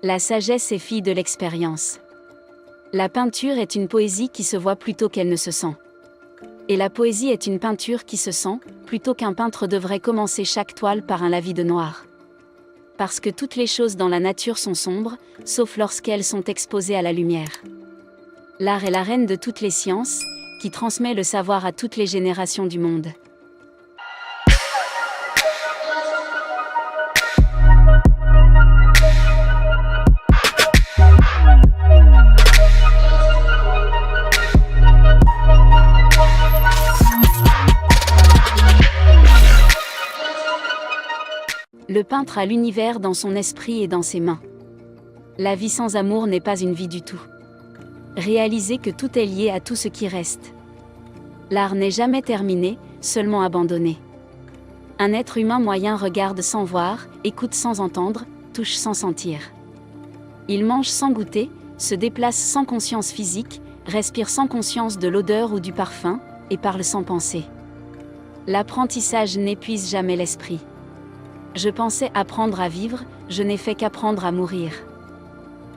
La sagesse est fille de l'expérience. La peinture est une poésie qui se voit plutôt qu'elle ne se sent. Et la poésie est une peinture qui se sent, plutôt qu'un peintre devrait commencer chaque toile par un lavis de noir. Parce que toutes les choses dans la nature sont sombres, sauf lorsqu'elles sont exposées à la lumière. L'art est la reine de toutes les sciences, qui transmet le savoir à toutes les générations du monde. Le peintre a l'univers dans son esprit et dans ses mains. La vie sans amour n'est pas une vie du tout. Réalisez que tout est lié à tout ce qui reste. L'art n'est jamais terminé, seulement abandonné. Un être humain moyen regarde sans voir, écoute sans entendre, touche sans sentir. Il mange sans goûter, se déplace sans conscience physique, respire sans conscience de l'odeur ou du parfum, et parle sans penser. L'apprentissage n'épuise jamais l'esprit. Je pensais apprendre à vivre, je n'ai fait qu'apprendre à mourir.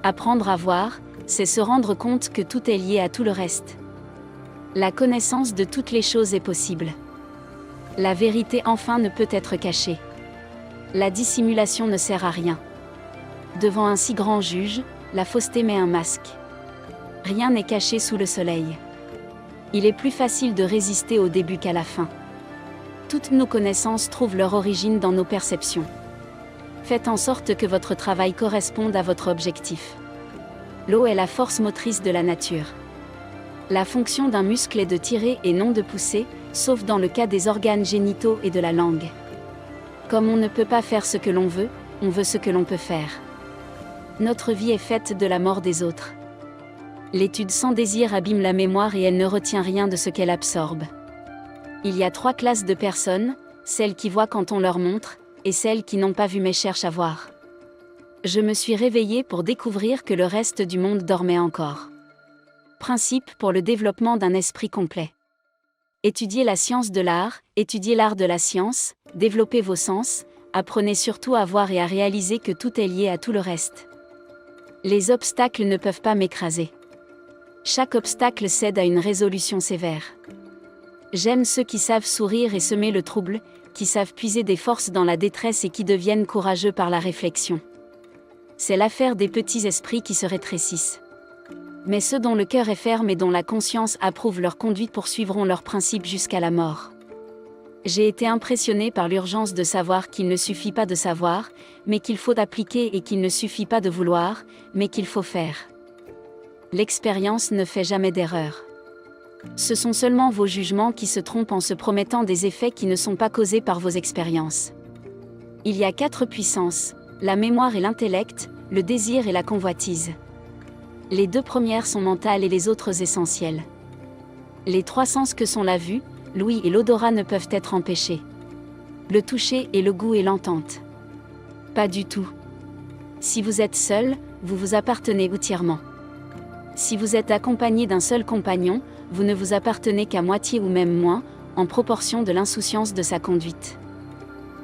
Apprendre à voir, c'est se rendre compte que tout est lié à tout le reste. La connaissance de toutes les choses est possible. La vérité enfin ne peut être cachée. La dissimulation ne sert à rien. Devant un si grand juge, la fausseté met un masque. Rien n'est caché sous le soleil. Il est plus facile de résister au début qu'à la fin. Toutes nos connaissances trouvent leur origine dans nos perceptions. Faites en sorte que votre travail corresponde à votre objectif. L'eau est la force motrice de la nature. La fonction d'un muscle est de tirer et non de pousser, sauf dans le cas des organes génitaux et de la langue. Comme on ne peut pas faire ce que l'on veut, on veut ce que l'on peut faire. Notre vie est faite de la mort des autres. L'étude sans désir abîme la mémoire et elle ne retient rien de ce qu'elle absorbe. Il y a 3 classes de personnes, celles qui voient quand on leur montre, et celles qui n'ont pas vu mais cherchent à voir. Je me suis réveillée pour découvrir que le reste du monde dormait encore. Principe pour le développement d'un esprit complet. Étudiez la science de l'art, étudiez l'art de la science, développez vos sens, apprenez surtout à voir et à réaliser que tout est lié à tout le reste. Les obstacles ne peuvent pas m'écraser. Chaque obstacle cède à une résolution sévère. J'aime ceux qui savent sourire et semer le trouble, qui savent puiser des forces dans la détresse et qui deviennent courageux par la réflexion. C'est l'affaire des petits esprits qui se rétrécissent. Mais ceux dont le cœur est ferme et dont la conscience approuve leur conduite poursuivront leurs principes jusqu'à la mort. J'ai été impressionnée par l'urgence de savoir qu'il ne suffit pas de savoir, mais qu'il faut appliquer et qu'il ne suffit pas de vouloir, mais qu'il faut faire. L'expérience ne fait jamais d'erreur. Ce sont seulement vos jugements qui se trompent en se promettant des effets qui ne sont pas causés par vos expériences. Il y a 4 puissances, la mémoire et l'intellect, le désir et la convoitise. Les 2 premières sont mentales et les autres essentielles. Les 3 sens que sont la vue, l'ouïe et l'odorat ne peuvent être empêchés. Le toucher et le goût et l'entente. Pas du tout. Si vous êtes seul, vous vous appartenez entièrement. Si vous êtes accompagné d'un seul compagnon, vous ne vous appartenez qu'à moitié ou même moins, en proportion de l'insouciance de sa conduite.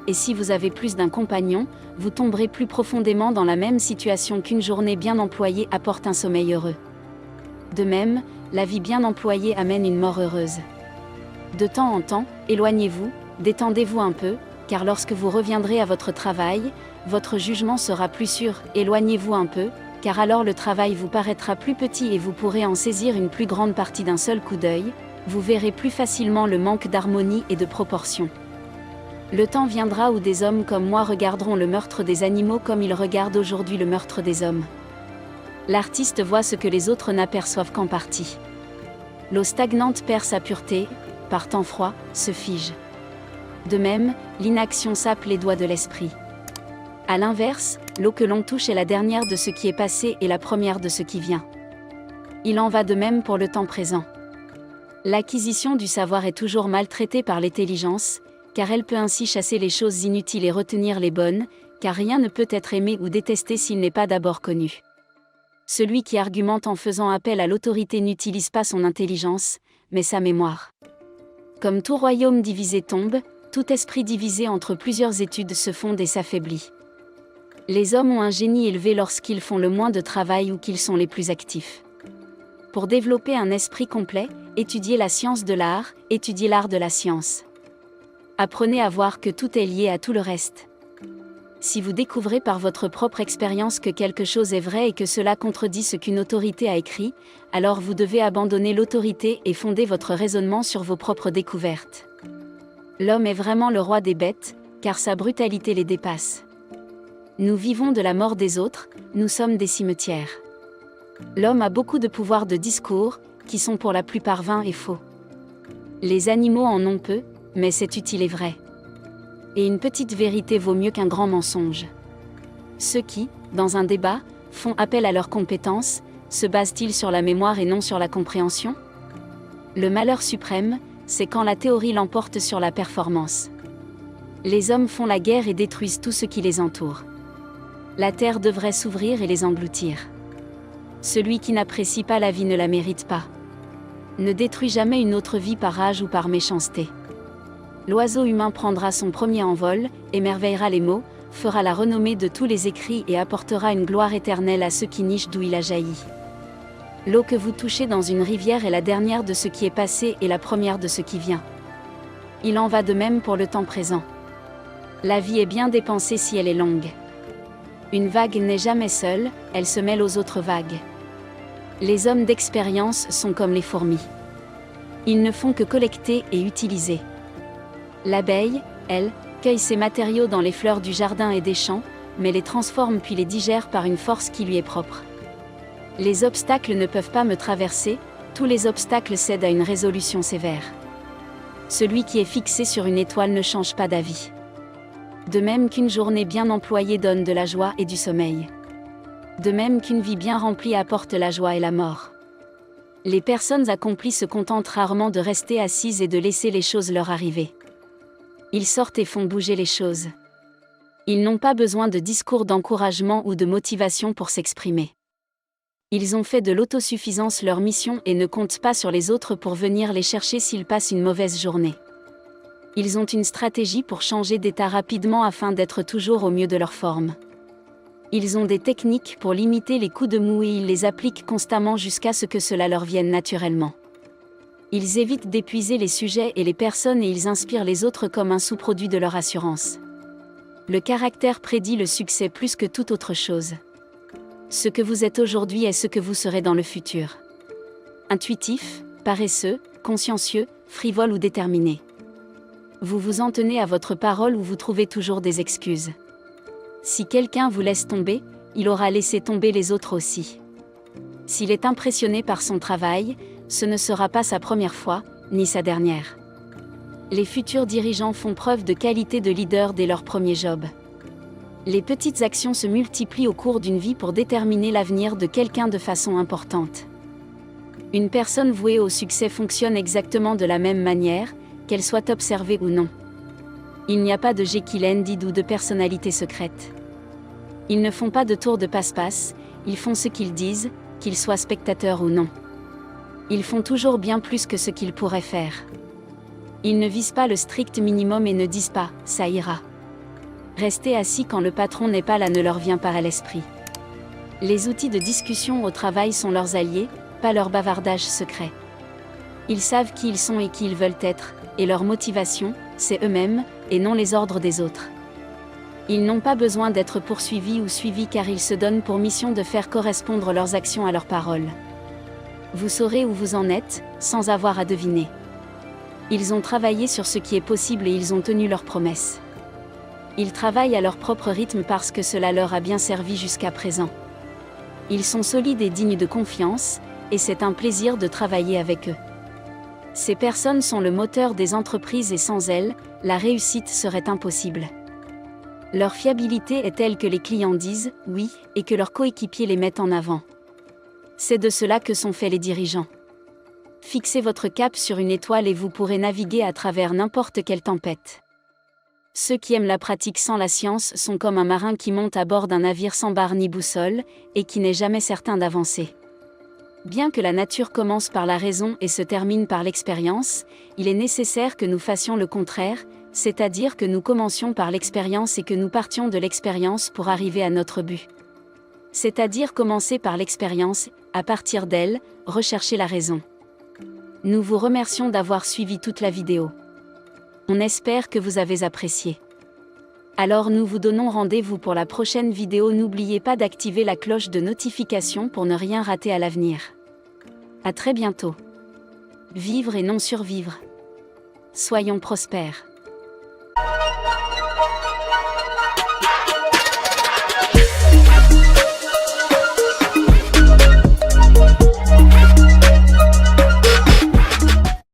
Et si vous avez plus d'un compagnon, vous tomberez plus profondément dans la même situation qu'une journée bien employée apporte un sommeil heureux. De même, la vie bien employée amène une mort heureuse. De temps en temps, éloignez-vous, détendez-vous un peu, car lorsque vous reviendrez à votre travail, votre jugement sera plus sûr, éloignez-vous un peu, car alors le travail vous paraîtra plus petit et vous pourrez en saisir une plus grande partie d'un seul coup d'œil, vous verrez plus facilement le manque d'harmonie et de proportion. Le temps viendra où des hommes comme moi regarderont le meurtre des animaux comme ils regardent aujourd'hui le meurtre des hommes. L'artiste voit ce que les autres n'aperçoivent qu'en partie. L'eau stagnante perd sa pureté, par temps froid, se fige. De même, l'inaction sape les doigts de l'esprit. A l'inverse, l'eau que l'on touche est la dernière de ce qui est passé et la première de ce qui vient. Il en va de même pour le temps présent. L'acquisition du savoir est toujours maltraitée par l'intelligence, car elle peut ainsi chasser les choses inutiles et retenir les bonnes, car rien ne peut être aimé ou détesté s'il n'est pas d'abord connu. Celui qui argumente en faisant appel à l'autorité n'utilise pas son intelligence, mais sa mémoire. Comme tout royaume divisé tombe, tout esprit divisé entre plusieurs études se fonde et s'affaiblit. Les hommes ont un génie élevé lorsqu'ils font le moins de travail ou qu'ils sont les plus actifs. Pour développer un esprit complet, étudiez la science de l'art, étudiez l'art de la science. Apprenez à voir que tout est lié à tout le reste. Si vous découvrez par votre propre expérience que quelque chose est vrai et que cela contredit ce qu'une autorité a écrit, alors vous devez abandonner l'autorité et fonder votre raisonnement sur vos propres découvertes. L'homme est vraiment le roi des bêtes, car sa brutalité les dépasse. Nous vivons de la mort des autres, nous sommes des cimetières. L'homme a beaucoup de pouvoirs de discours, qui sont pour la plupart vains et faux. Les animaux en ont peu, mais c'est utile et vrai. Et une petite vérité vaut mieux qu'un grand mensonge. Ceux qui, dans un débat, font appel à leurs compétences, se basent-ils sur la mémoire et non sur la compréhension? Le malheur suprême, c'est quand la théorie l'emporte sur la performance. Les hommes font la guerre et détruisent tout ce qui les entoure. La terre devrait s'ouvrir et les engloutir. Celui qui n'apprécie pas la vie ne la mérite pas. Ne détruis jamais une autre vie par rage ou par méchanceté. L'oiseau humain prendra son premier envol, émerveillera les mots, fera la renommée de tous les écrits et apportera une gloire éternelle à ceux qui nichent d'où il a jailli. L'eau que vous touchez dans une rivière est la dernière de ce qui est passé et la première de ce qui vient. Il en va de même pour le temps présent. La vie est bien dépensée si elle est longue. Une vague n'est jamais seule, elle se mêle aux autres vagues. Les hommes d'expérience sont comme les fourmis. Ils ne font que collecter et utiliser. L'abeille, elle, cueille ses matériaux dans les fleurs du jardin et des champs, mais les transforme puis les digère par une force qui lui est propre. Les obstacles ne peuvent pas me traverser, tous les obstacles cèdent à une résolution sévère. Celui qui est fixé sur une étoile ne change pas d'avis. De même qu'une journée bien employée donne de la joie et du sommeil. De même qu'une vie bien remplie apporte la joie et la mort. Les personnes accomplies se contentent rarement de rester assises et de laisser les choses leur arriver. Ils sortent et font bouger les choses. Ils n'ont pas besoin de discours d'encouragement ou de motivation pour s'exprimer. Ils ont fait de l'autosuffisance leur mission et ne comptent pas sur les autres pour venir les chercher s'ils passent une mauvaise journée. Ils ont une stratégie pour changer d'état rapidement afin d'être toujours au mieux de leur forme. Ils ont des techniques pour limiter les coups de mou et ils les appliquent constamment jusqu'à ce que cela leur vienne naturellement. Ils évitent d'épuiser les sujets et les personnes et ils inspirent les autres comme un sous-produit de leur assurance. Le caractère prédit le succès plus que toute autre chose. Ce que vous êtes aujourd'hui est ce que vous serez dans le futur. Intuitif, paresseux, consciencieux, frivole ou déterminé. Vous vous en tenez à votre parole ou vous trouvez toujours des excuses. Si quelqu'un vous laisse tomber, il aura laissé tomber les autres aussi. S'il est impressionné par son travail, ce ne sera pas sa première fois, ni sa dernière. Les futurs dirigeants font preuve de qualité de leader dès leur premier job. Les petites actions se multiplient au cours d'une vie pour déterminer l'avenir de quelqu'un de façon importante. Une personne vouée au succès fonctionne exactement de la même manière, qu'elle soit observée ou non. Il n'y a pas de Jekyll and Hyde ou de personnalité secrète. Ils ne font pas de tour de passe-passe, ils font ce qu'ils disent, qu'ils soient spectateurs ou non. Ils font toujours bien plus que ce qu'ils pourraient faire. Ils ne visent pas le strict minimum et ne disent pas « ça ira ». Rester assis quand le patron n'est pas là ne leur vient pas à l'esprit. Les outils de discussion au travail sont leurs alliés, pas leur bavardage secret. Ils savent qui ils sont et qui ils veulent être, et leur motivation, c'est eux-mêmes, et non les ordres des autres. Ils n'ont pas besoin d'être poursuivis ou suivis car ils se donnent pour mission de faire correspondre leurs actions à leurs paroles. Vous saurez où vous en êtes, sans avoir à deviner. Ils ont travaillé sur ce qui est possible et ils ont tenu leurs promesses. Ils travaillent à leur propre rythme parce que cela leur a bien servi jusqu'à présent. Ils sont solides et dignes de confiance, et c'est un plaisir de travailler avec eux. Ces personnes sont le moteur des entreprises et sans elles, la réussite serait impossible. Leur fiabilité est telle que les clients disent « oui » et que leurs coéquipiers les mettent en avant. C'est de cela que sont faits les dirigeants. Fixez votre cap sur une étoile et vous pourrez naviguer à travers n'importe quelle tempête. Ceux qui aiment la pratique sans la science sont comme un marin qui monte à bord d'un navire sans barre ni boussole, et qui n'est jamais certain d'avancer. Bien que la nature commence par la raison et se termine par l'expérience, il est nécessaire que nous fassions le contraire, C'est-à-dire que nous commencions par l'expérience et que nous partions de l'expérience pour arriver à notre but. C'est-à-dire commencer par l'expérience, à partir d'elle, rechercher la raison. Nous vous remercions d'avoir suivi toute la vidéo. On espère que vous avez apprécié. Alors nous vous donnons rendez-vous pour la prochaine vidéo. N'oubliez pas d'activer la cloche de notification pour ne rien rater à l'avenir. À très bientôt. Vivre et non survivre. Soyons prospères.